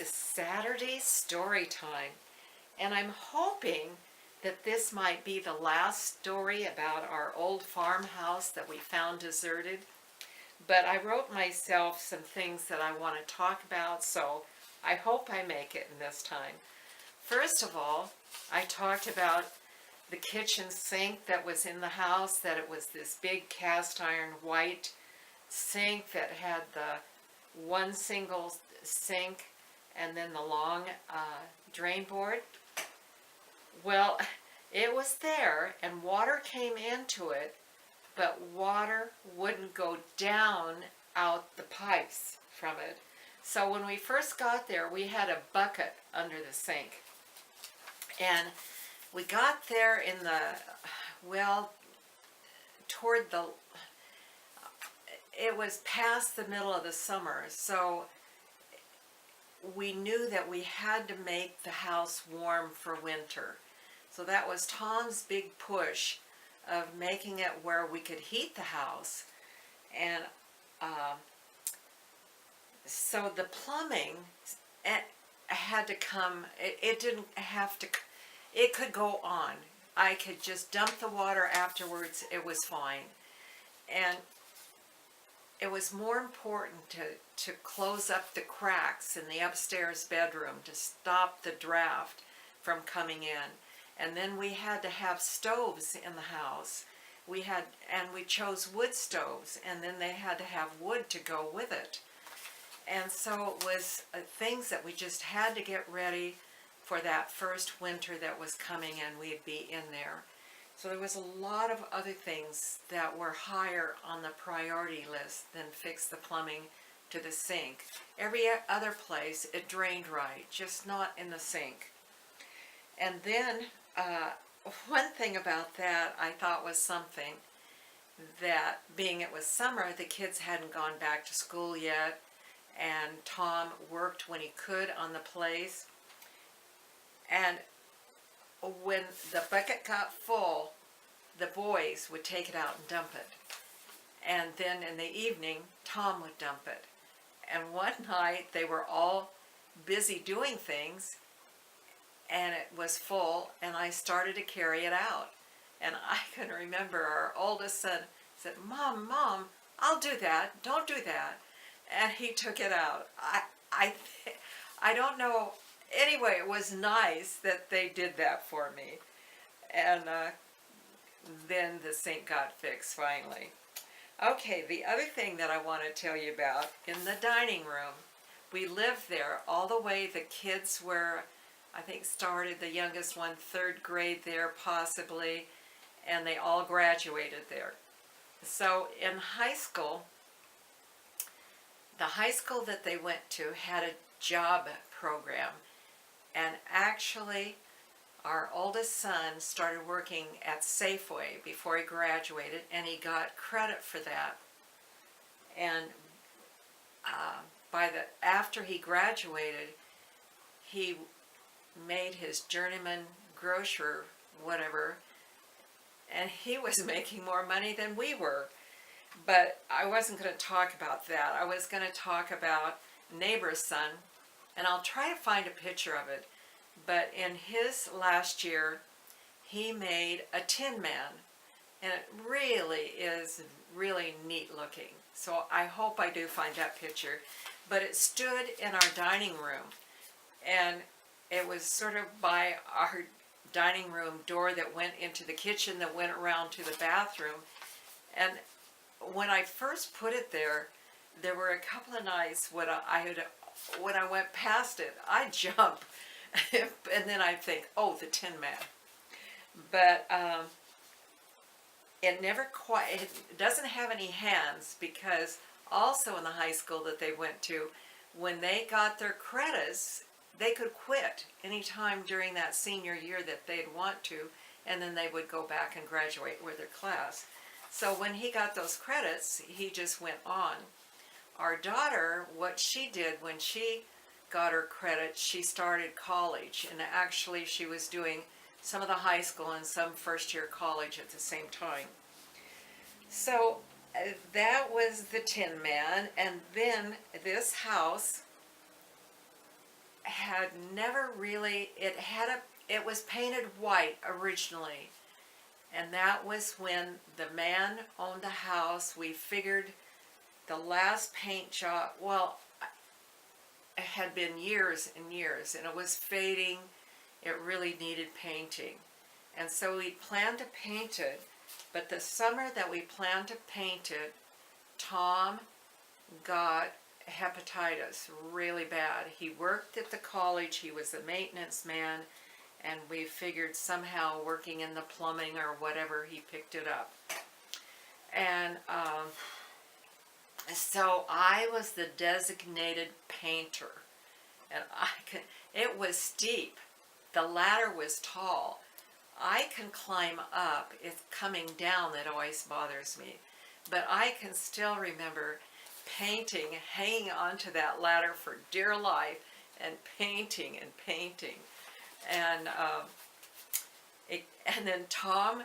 is Saturday story time, and I'm hoping that this might be the last story about our old farmhouse that we found deserted. But I wrote myself some things that I want to talk about, so I hope I make it in this time. First of all, I talked about the kitchen sink that was in the house, that it was this big cast iron white sink that had the one single sink and then the long drain board. Well, it was there and water came into it, but water wouldn't go down out the pipes from it. So when we first got there, we had a bucket under the sink. And we got there in the, well, toward the, it was past the middle of the summer, so we knew that we had to make the house warm for winter. So that was Tom's big push of making it where we could heat the house. And so the plumbing had to come, it didn't have to, it could go on. I could just dump the water afterwards, it was fine. And it was more important to close up the cracks in the upstairs bedroom to stop the draft from coming in. And then we had to have stoves in the house. We chose wood stoves, and then they had to have wood to go with it. And so it was things that we just had to get ready for that first winter that was coming, and we'd be in there. So there was a lot of other things that were higher on the priority list than fix the plumbing to the sink. Every other place it drained right, just not in the sink. And then one thing about that I thought was something, that being it was summer, the kids hadn't gone back to school yet, and Tom worked when he could on the place. And when the bucket got full, the boys would take it out and dump it. And then in the evening, Tom would dump it. And one night, they were all busy doing things, and it was full, and I started to carry it out. And I can remember our oldest son said, Mom, I'll do that, don't do that. And he took it out. I don't know. Anyway, it was nice that they did that for me. And then the sink got fixed finally. Okay, the other thing that I want to tell you about, in the dining room, we lived there all the way. The kids were, I think, started, the youngest one, 3rd grade there possibly, and they all graduated there. So in high school, the high school that they went to had a job program. And actually, our oldest son started working at Safeway before he graduated, and he got credit for that. And after he graduated, he made his journeyman grocer, whatever, and he was making more money than we were. But I wasn't going to talk about that. I was going to talk about neighbor's son, and I'll try to find a picture of it. But in his last year, he made a Tin Man, and it really is really neat looking. So I hope I do find that picture. But it stood in our dining room, and it was sort of by our dining room door that went into the kitchen that went around to the bathroom. And when I first put it there, there were a couple of nights when I went past it, I'd jump, and then I'd think, oh, the Tin Man. But it never quite, it doesn't have any hands, because also in the high school that they went to, when they got their credits, they could quit anytime during that senior year that they'd want to, and then they would go back and graduate with their class. So when he got those credits, he just went on. Our daughter, what she did when she got her credits, she started college, and actually she was doing some of the high school and some first-year college at the same time. So that was the Tin Man. And then this house had never really, it was painted white originally. And that was when the man owned the house. We figured the last paint job, well, it had been years and years, and it was fading. It really needed painting. And so we planned to paint it, but the summer that we planned to paint it, Tom got hepatitis really bad. He worked at the college, he was a maintenance man, and we figured somehow working in the plumbing or whatever, he picked it up. And so I was the designated painter, and it was steep. The ladder was tall. I can climb up. It's coming down that always bothers me. But I can still remember painting, hanging onto that ladder for dear life, and painting and painting. And and then Tom,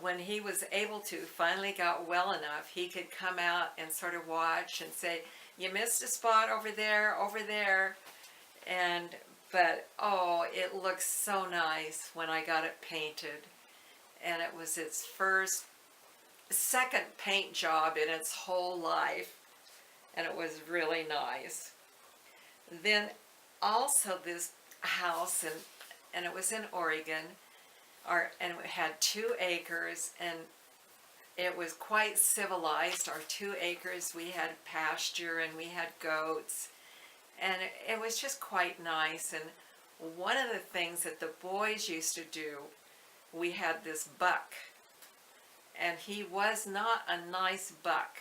when he was able to, finally got well enough, he could come out and sort of watch and say, "You missed a spot over there, over there." But oh, it looks so nice when I got it painted. And it was its second paint job in its whole life. And it was really nice. Then also this house, and it was in Oregon, and it had 2 acres, and it was quite civilized. Our 2 acres, we had pasture and we had goats, and it was just quite nice. And one of the things that the boys used to do, we had this buck, and he was not a nice buck.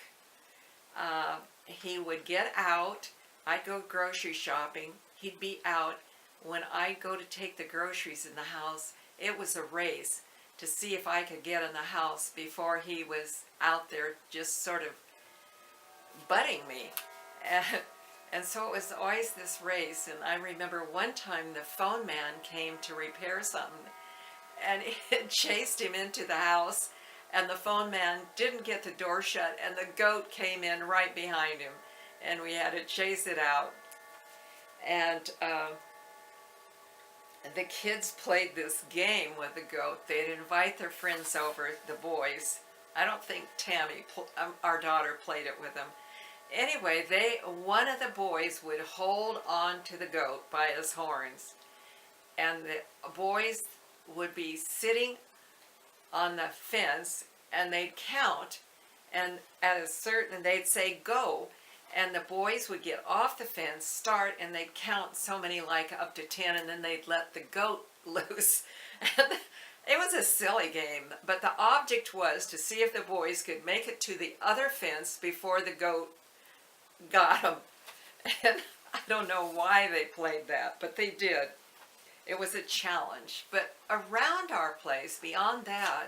He would get out. I'd go grocery shopping. He'd be out. When I'd go to take the groceries in the house, it was a race to see if I could get in the house before he was out there just sort of butting me. And so it was always this race. And I remember one time the phone man came to repair something, and it chased him into the house, and the phone man didn't get the door shut, and the goat came in right behind him, and we had to chase it out. And the kids played this game with the goat. They'd invite their friends over, the boys. I don't think Tammy, our daughter, played it with them. Anyway, one of the boys would hold on to the goat by his horns, and the boys would be sitting on the fence, and they'd count, and at a certain, they'd say go, and the boys would get off the fence, start, and they'd count so many, like up to 10, and then they'd let the goat loose. It was a silly game, but the object was to see if the boys could make it to the other fence before the goat got them. And I don't know why they played that, but they did. It was a challenge. But around our place, beyond that,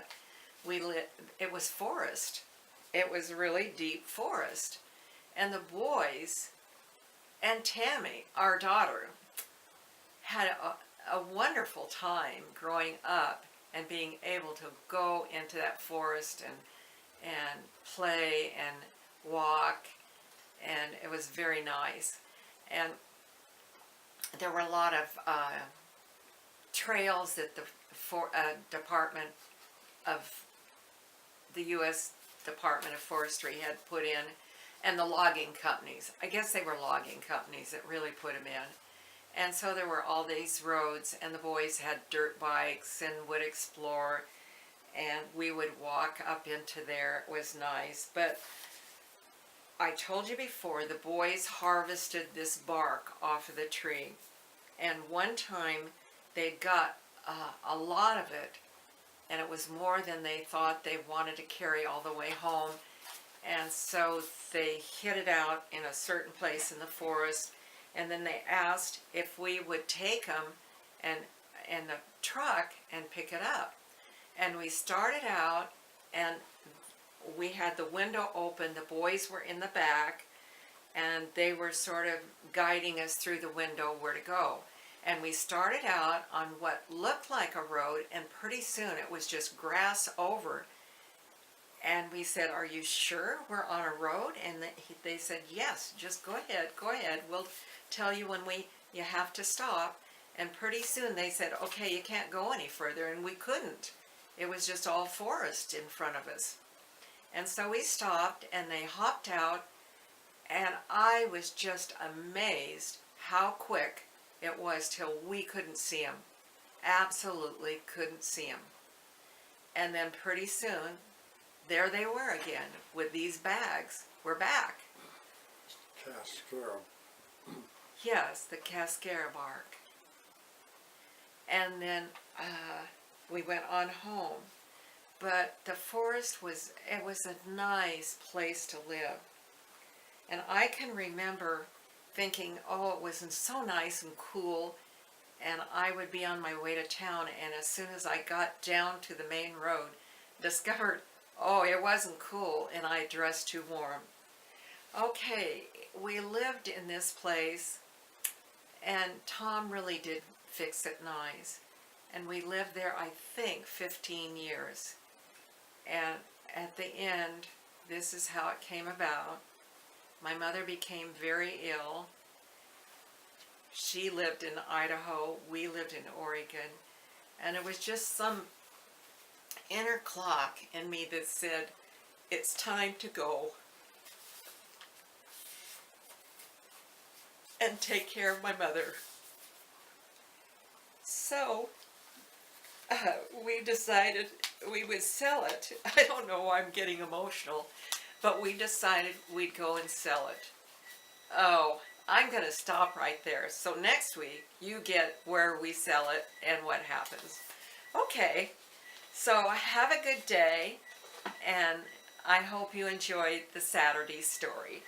it was forest. It was really deep forest. And the boys and Tammy, our daughter, had a wonderful time growing up and being able to go into that forest and play and walk, and it was very nice. And there were a lot of trails that the Department of the U.S. Department of Forestry had put in, and the logging companies. I guess they were logging companies that really put them in. And so there were all these roads, and the boys had dirt bikes and would explore, and we would walk up into there. It was nice. But I told you before, the boys harvested this bark off of the tree, and one time they got a lot of it, and it was more than they thought they wanted to carry all the way home. And so they hid it out in a certain place in the forest, and then they asked if we would take them in the truck and pick it up. And we started out, and we had the window open. The boys were in the back, and they were sort of guiding us through the window where to go. And we started out on what looked like a road, and pretty soon it was just grass over. And we said, "Are you sure we're on a road?" And they said, "Yes, just go ahead, we'll tell you when we you have to stop. And pretty soon they said, okay, you can't go any further, and we couldn't. It was just all forest in front of us. And so we stopped, and they hopped out, and I was just amazed how quick it was till we couldn't see them. Absolutely couldn't see them. And then pretty soon, there they were again with these bags. We're back. Cascara. Yes, the cascara bark. And then we went on home. But the forest it was a nice place to live. And I can remember thinking, oh, it was so nice and cool, and I would be on my way to town, and as soon as I got down to the main road, discovered, oh, it wasn't cool, and I dressed too warm. Okay, we lived in this place, and Tom really did fix it nice. And we lived there, I think, 15 years. And at the end, this is how it came about. My mother became very ill. She lived in Idaho, we lived in Oregon, and it was just some inner clock in me that said, it's time to go and take care of my mother. So we decided we would sell it. I don't know why I'm getting emotional, but we decided we'd go and sell it. Oh, I'm going to stop right there. So next week, you get where we sell it and what happens. Okay, so have a good day, and I hope you enjoyed the Saturday story.